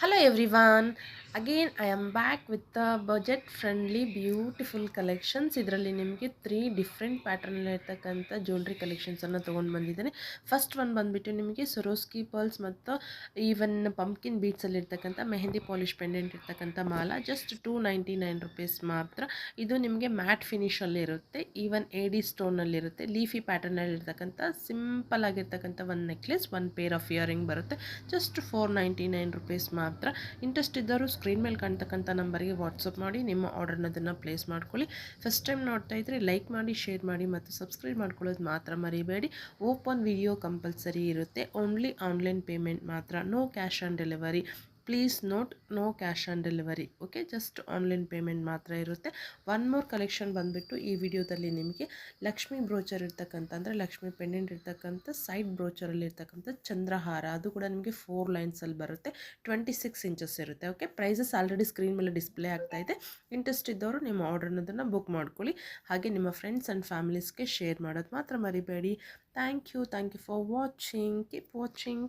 Hello everyone. Again I am back with the budget friendly beautiful collections. ಇದರಲ್ಲಿ ನಿಮಗೆ 3 different pattern ಅಲ್ಲಿ ಇರತಕ್ಕಂತ jewellery collections ಅನ್ನು ತಗೊಂಡು ಬಂದಿದ್ದೇನೆ. ಫಸ್ಟ್ ಒನ್ ಬಂದ್ಬಿಟ್ಟು ನಿಮಗೆ ಸೊರೋಸ್ಕಿ ಪರ್ಲ್ಸ್ ಮತ್ತು ಈವನ್ ಪಂಪ್ಕಿನ್ ಬೀಡ್ಸ್ ಅಲ್ಲಿ ಇರತಕ್ಕಂತ ಮೆಹಂದಿ ಪಾಲಿಶ್ ಪೆಂಡೆಂಟ್ ಇರತಕ್ಕಂತ ಮಾಲ ಜಸ್ಟ್ 299 ರೂಪೀಸ್ ಮಾತ್ರ. ಇದು ನಿಮಗೆ ಮ್ಯಾಟ್ ಫಿನಿಶ್ ಅಲ್ಲಿ ಇರುತ್ತೆ, ಈವನ್ ಎಡಿ ಸ್ಟೋನ್ ಅಲ್ಲಿ ಇರುತ್ತೆ, ಲೀಫಿ ಪ್ಯಾಟರ್ನ್ ಅಲ್ಲಿ ಇರತಕ್ಕಂತ ಸಿಂಪಲ್ ಆಗಿರ್ತಕ್ಕಂಥ ಒಂದು necklace, one pair of earring ಬರುತ್ತೆ. ಜಸ್ಟ್ 499 ರೂಪೀಸ್ ಮಾತ್ರ. ಇಂಟ್ರೆಸ್ಟ್ ಇದ್ದವರು ಸ್ಕ್ರೀನ್ ಮೇಲೆ ಕಾಣ್ತಕ್ಕಂಥ ನಂಬರ್ಗೆ ವಾಟ್ಸಪ್ ಮಾಡಿ ನಿಮ್ಮ ಆರ್ಡರ್ನ ಅದನ್ನು ಪ್ಲೇಸ್ ಮಾಡ್ಕೊಳ್ಳಿ. ಫಸ್ಟ್ ಟೈಮ್ ನೋಡ್ತಾ ಇದ್ದರೆ ಲೈಕ್ ಮಾಡಿ, ಶೇರ್ ಮಾಡಿ ಮತ್ತು ಸಬ್ಸ್ಕ್ರೈಬ್ ಮಾಡ್ಕೊಳ್ಳೋದು ಮಾತ್ರ ಮರಿಬೇಡಿ. ಓಪನ್ ವಿಡಿಯೋ ಕಂಪಲ್ಸರಿ ಇರುತ್ತೆ, ಓನ್ಲಿ ಆನ್ಲೈನ್ ಪೇಮೆಂಟ್ ಮಾತ್ರ, no cash on delivery. Please note, no cash on delivery. Okay, just online payment ಮಾತ್ರ ಇರುತ್ತೆ. ಒನ್ ಮೋರ್ ಕಲೆಕ್ಷನ್ ಬಂದುಬಿಟ್ಟು ಈ ವಿಡಿಯೋದಲ್ಲಿ ನಿಮಗೆ ಲಕ್ಷ್ಮಿ ಬ್ರೋಚರ್ ಇರ್ತಕ್ಕಂಥ, ಅಂದರೆ ಲಕ್ಷ್ಮಿ ಪೆಂಡೆಂಟ್ ಇರ್ತಕ್ಕಂಥ ಸೈಡ್ ಬ್ರೋಚರಲ್ಲಿ ಇರ್ತಕ್ಕಂಥ ಚಂದ್ರಹಾರ, ಅದು ಕೂಡ ನಿಮಗೆ 4 ಲೈನ್ಸಲ್ಲಿ ಬರುತ್ತೆ, 26 ಇಂಚಸ್ ಇರುತ್ತೆ. ಓಕೆ, ಪ್ರೈಸಸ್ ಆಲ್ರೆಡಿ ಸ್ಕ್ರೀನ್ ಮೇಲೆ ಡಿಸ್ಪ್ಲೇ ಆಗ್ತಾ ಇದೆ. ಇಂಟ್ರೆಸ್ಟ್ ಇದ್ದವರು ನಿಮ್ಮ ಆರ್ಡರ್ನದನ್ನು ಬುಕ್ ಮಾಡ್ಕೊಳ್ಳಿ. ಹಾಗೆ ನಿಮ್ಮ ಫ್ರೆಂಡ್ಸ್ ಆ್ಯಂಡ್ ಫ್ಯಾಮಿಲೀಸ್ಗೆ ಶೇರ್ ಮಾಡೋದು ಮಾತ್ರ ಮರಿಬೇಡಿ. Thank you for watching. Keep watching.